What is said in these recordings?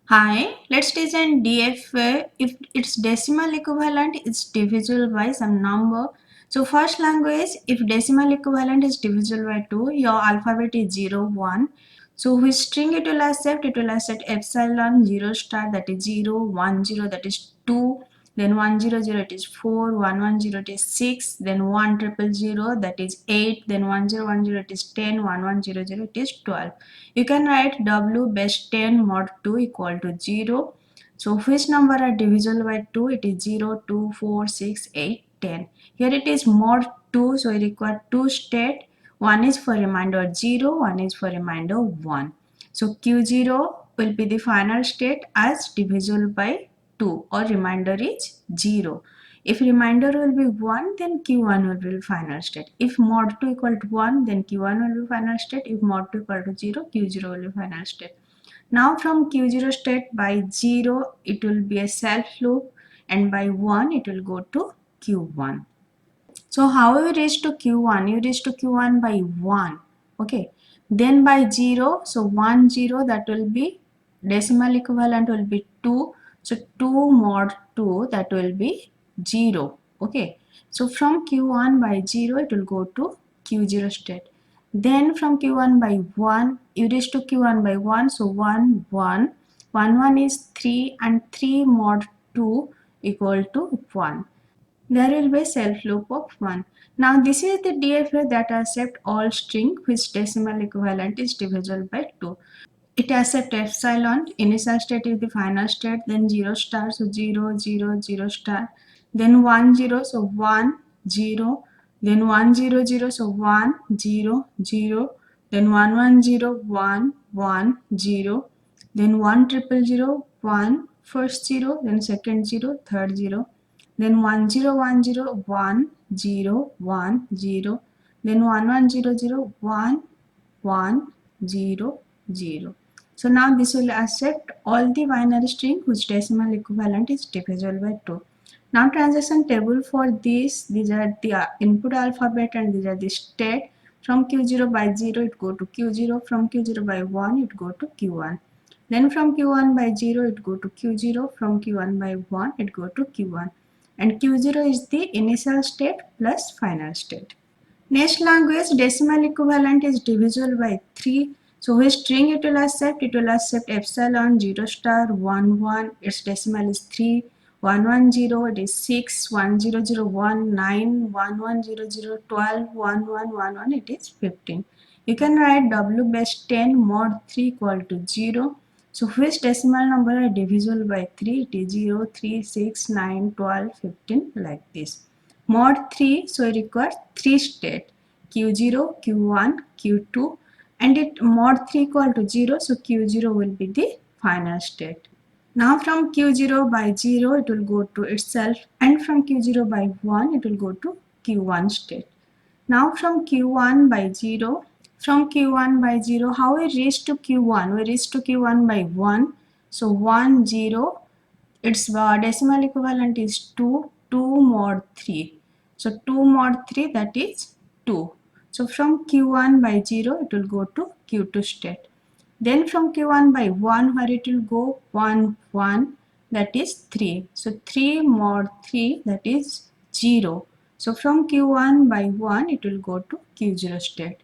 Hi, let's design DFA if its decimal equivalent is divisible by some number. So first language, if decimal equivalent is divisible by 2, your alphabet is 0, 1. So which string it will accept epsilon 0 star, that is 0, 1, 0, that is 2, then 1, 0, 0, it is 4, 1, 1, 0, it is 6, then 1, 0, 0, that is 8, then 1, 0, 1, 0, it is 10, 1, 1, 0, 0, it is 12. You can write W base 10 mod 2 equal to 0. So which number are divisible by 2? It is 0, 2, 4, 6, 8, 10. Here it is mod 2, so we require two state. One is for remainder 0, one is for remainder 1. So Q0 will be the final state as divisible by 2 or remainder is 0. If remainder will be 1, then Q1 will be final state. If mod 2 equal to 1, then Q1 will be final state. If mod 2 equal to 0, Q0 will be final state. Now from Q0 state by 0, it will be a self loop, and by 1, it will go to Q1. So how you reach to Q1? You reach to Q1 by 1. Okay. Then by 0, so 1, 0, that will be decimal equivalent will be 2. So 2 mod 2, that will be 0. Okay. So from Q1 by 0, it will go to Q0 state. Then from Q1 by 1, you reach to Q1 by 1. So 1, 1. 1, 1 is 3 and 3 mod 2 equal to 1. There will be a self loop of 1. Now this is the DFA that accepts all string which decimal equivalent is divisible by 2. It accepts epsilon, initial state is the final state, then 0 star, so 0, 0, 0 star, then 1, 0, so 1, 0, then 1, 0, 0, so 1, 0, 0, then 1, 1, 0, 1, 1, 0, then 1, 0, 0, 1, first 0, then second 0, third 0, then 1, 0, 1, 0, 1, 0, 1, 0, then 1, 1, 0, 0, 1, 1, 0, 0. So now this will accept all the binary string whose decimal equivalent is divisible by 2. Now transaction table for this, these are the input alphabet and these are the state. From Q0 by 0 it go to Q0, from Q0 by 1 it go to Q1. Then from Q1 by 0 it go to Q0, from Q1 by 1 it go to Q1. And Q0 is the initial state plus final state. Next language, decimal equivalent is divisible by 3. So which string it will accept? It will accept epsilon 0 star 1 1. Its decimal is 3. 1 1 0, it is 6. 1 0 0 1 9. 1 1 0 0 12. 1 1 1 1, it is 15. You can write W base 10 mod 3 equal to 0. So which decimal number are divisible by 3? It is 0, 3, 6, 9, 12, 15, like this. Mod 3, so it requires 3 state Q0, Q1, Q2, and it mod 3 equal to 0, so Q0 will be the final state. Now from Q0 by 0 it will go to itself, and from Q0 by 1 it will go to Q1 state. Now from Q1 by 0, how we reach to Q1? We reach to Q1 by 1. So 1, 0, its decimal equivalent is 2, 2 mod 3. So 2 mod 3, that is 2. So from Q1 by 0 it will go to Q2 state. Then from Q1 by 1 where it will go 1, 1, that is 3. So 3 mod 3, that is 0. So from Q1 by 1 it will go to Q0 state.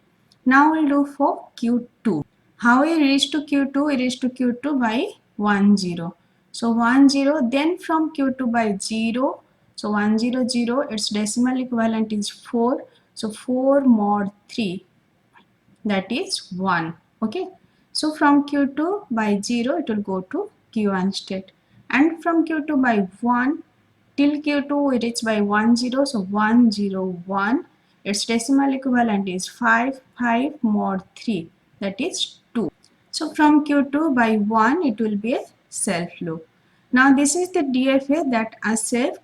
Now we'll do for Q2. How we reach to Q2? We reach to Q2 by 1, 0. So 1, 0, then from Q2 by 0. So 1, 0, 0, its decimal equivalent is 4. So 4 mod 3, that is 1. Okay. So from Q2 by 0 it will go to Q1 state, and from Q2 by 1 till Q2 it is by 1, 0. So 1, 0, 1, its decimal equivalent is 5, 5 mod 3, that is 2. So from Q2 by 1 it will be a self loop. Now this is the DFA that accepts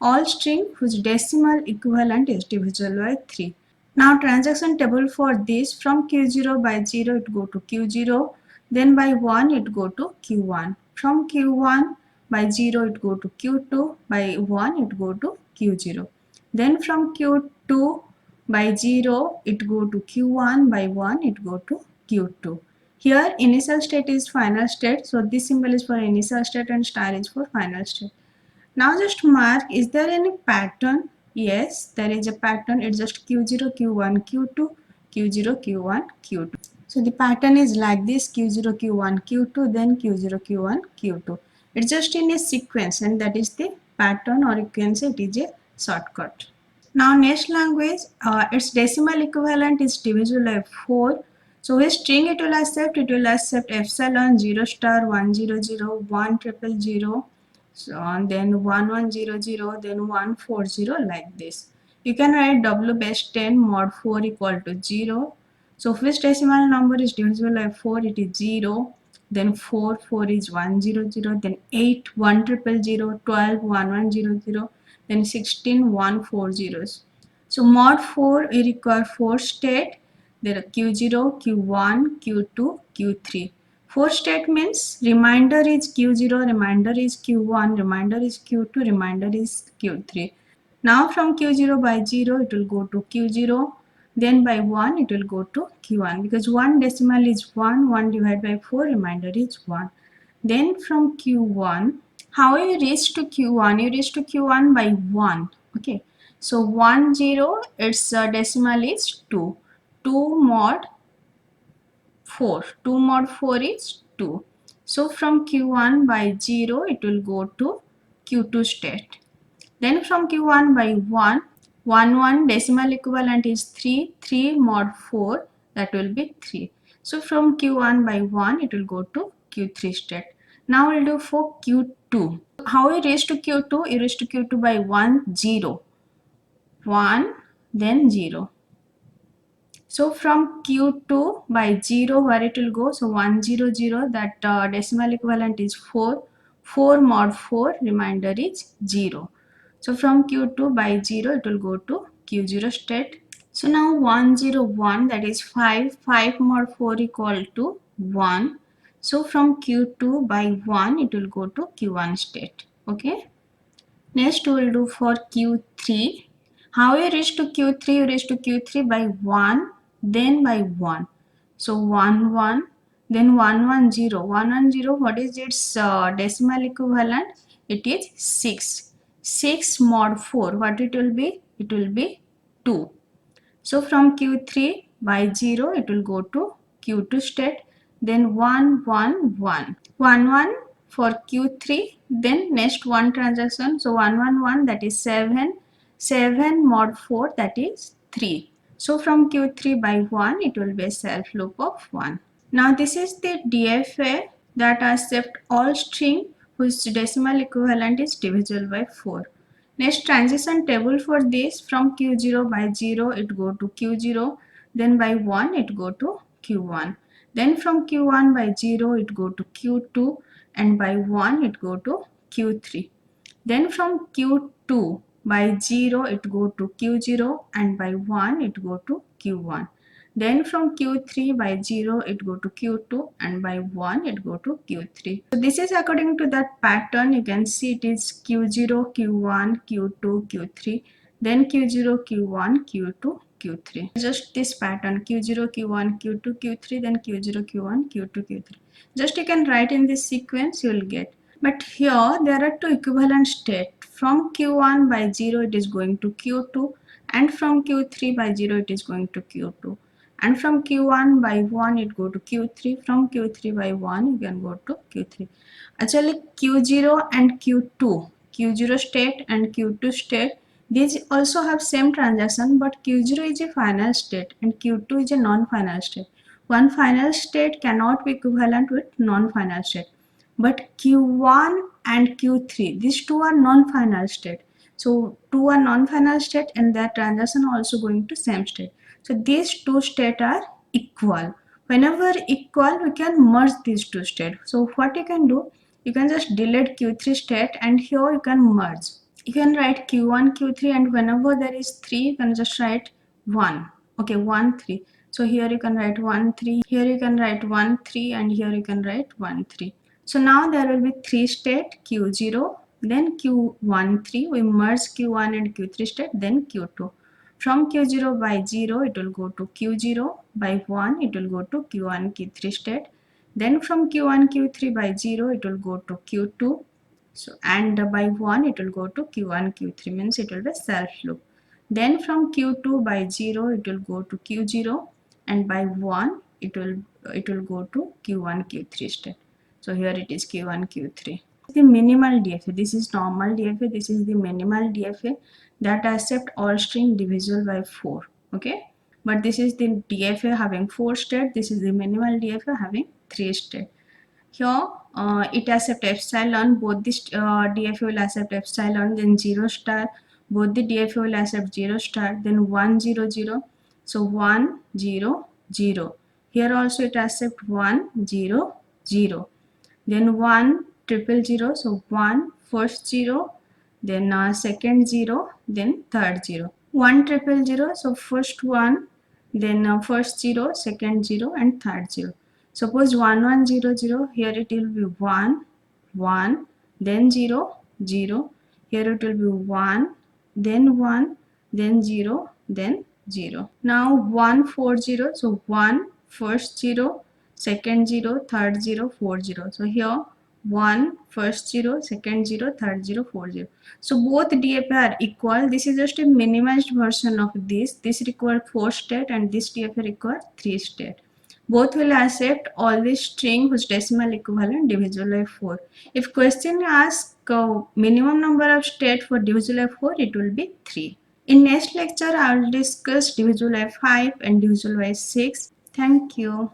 all string whose decimal equivalent is divisible by 3. Now transaction table for this, from Q0 by 0 it go to Q0, then by 1 it go to Q1. From Q1 by 0 it go to Q2, by 1 it go to Q0. Then from Q2 by 0 it go to Q1, by 1 it go to Q2. Here initial state is final state, so this symbol is for initial state and star is for final state. Now just mark, is there any pattern? Yes, there is a pattern. It's just Q0, Q1, Q2, Q0, Q1, Q2. So the pattern is like this: Q0, Q1, Q2, then Q0, Q1, Q2. It's just in a sequence, and that is the pattern, or you can say it is a shortcut. Now next language, its decimal equivalent is divisible by 4. So which string it will accept? It will accept epsilon, 0 star, 100, 100, so and then 1100, then 140, like this. You can write W base 10 mod 4 equal to 0. So which decimal number is divisible by 4? It is 0. Then 4 is 100, then 8 100, 12 1100, then 16 140. So mod 4 we require 4 state. There are Q0, Q1, Q2, Q3. 4 state means remainder is Q0, remainder is Q1, remainder is Q2, remainder is Q3. Now from Q0 by 0 it will go to Q0, then by 1 it will go to Q1, because 1 decimal is 1, 1 divided by 4, remainder is 1. Then from Q1, how you reach to Q1? You reach to Q1 by 1. Okay, so 1 0, its decimal is 2. 2 mod 4. 2 mod 4 is 2. So from Q1 by 0 it will go to Q2 state. Then from Q1 by 1, 1 decimal equivalent is 3. 3 mod 4, that will be 3. So from Q1 by 1 it will go to Q3 state. Now we'll do for Q2. How we reach to Q2? You reach to Q2 by 1 0. 1 then 0. So from Q2 by 0, where it will go? So 100, that decimal equivalent is 4. 4 mod 4, remainder is 0. So from Q2 by 0, it will go to Q0 state. So now 101, that is 5. 5 mod 4 equal to 1. So from Q2 by 1, it will go to Q1 state. Okay. Next we will do for Q3. How you reach to Q3? You reach to Q3 by 1, then by 1. So 1 1, then 110. 110, what is its decimal equivalent? It is 6. 6 mod 4, what it will be? It will be 2. So from Q3 by 0, it will go to Q2 state, then 1 1 1. 1 1 for Q3, then next one transaction. So 1 1 1, that is 7. 7 mod 4, that is 3. So from Q3 by 1, it will be a self loop of 1. Now this is the DFA that accept all string whose decimal equivalent is divisible by 4. Next transition table for this: from Q0 by 0 it go to Q0, then by 1 it go to Q1. Then from Q1 by 0 it go to Q2, and by 1 it go to Q3. Then from Q2 by 0 it go to Q0, and by 1 it go to Q1. Then from Q3 by 0 it go to Q2, and by 1 it go to Q3. So this is according to that pattern. You can see it is Q0, Q1, Q2, Q3, then Q0, Q1, Q2, Q3. Just this pattern: Q0, Q1, Q2, Q3, then Q0, Q1, Q2, Q3. Just you can write in this sequence, you will get. But here there are two equivalent states. From Q1 by 0 it is going to Q2, and from Q3 by 0 it is going to Q2. And from Q1 by 1 it go to Q3. From Q3 by 1 you can go to Q3. Actually Q0 and Q2, Q0 state and Q2 state, these also have same transaction, but Q0 is a final state and Q2 is a non-final state. One final state cannot be equivalent with non-final state. But Q1 and Q3, these two are non-final state. So two are non-final state and their transaction also going to same state. So these two states are equal. Whenever equal, we can merge these two states. So what you can do, you can just delete Q3 state and here you can merge. You can write Q1, Q3, and whenever there is 3, you can just write 1. Okay, 1, 3. So here you can write 1, 3. Here you can write 1, 3, and here you can write 1, 3. So now there will be 3 state: Q0, then Q1, 3. We merge Q1 and Q3 state, then Q2. From Q0 by 0, it will go to Q0. By 1, it will go to Q1, Q3 state. Then from Q1, Q3 by 0, it will go to Q2. So, and by 1, it will go to Q1, Q3, means it will be self loop. Then from Q2 by 0, it will go to Q0, and by 1, it will go to Q1, Q3 state. So here it is Q1, Q3. The minimal DFA, this is normal DFA, this is the minimal DFA that accept all string divisible by 4. Okay, but this is the DFA having 4 state, this is the minimal DFA having 3 state. Here it accept epsilon, both this DFA will accept epsilon, then 0 star, both the DFA will accept 0 star, then 1 0 0. So 1 0 0. Here also it accept 1 0 0. Then 1 triple 0. So 1 first 0, then second 0, then third 0. 1 triple 0. So first 1, then first 0, second 0, and third 0. Suppose 1 1 0 0, here it will be 1 1, then 0 0. Here it will be 1, then 0, then 0. Now 1 4 0. So 1 first 0, second 0, third 0, fourth 0. So here 1 first 0, second 0, third 0, fourth 0. So both DFA are equal. This is just a minimized version of this. This requires 4 state and this DFA requires 3 state. Both will accept all the string whose decimal equivalent divisible by 4. If question asks minimum number of state for divisible by 4, it will be 3. In next lecture, I will discuss divisible by 5 and divisible by 6. Thank you.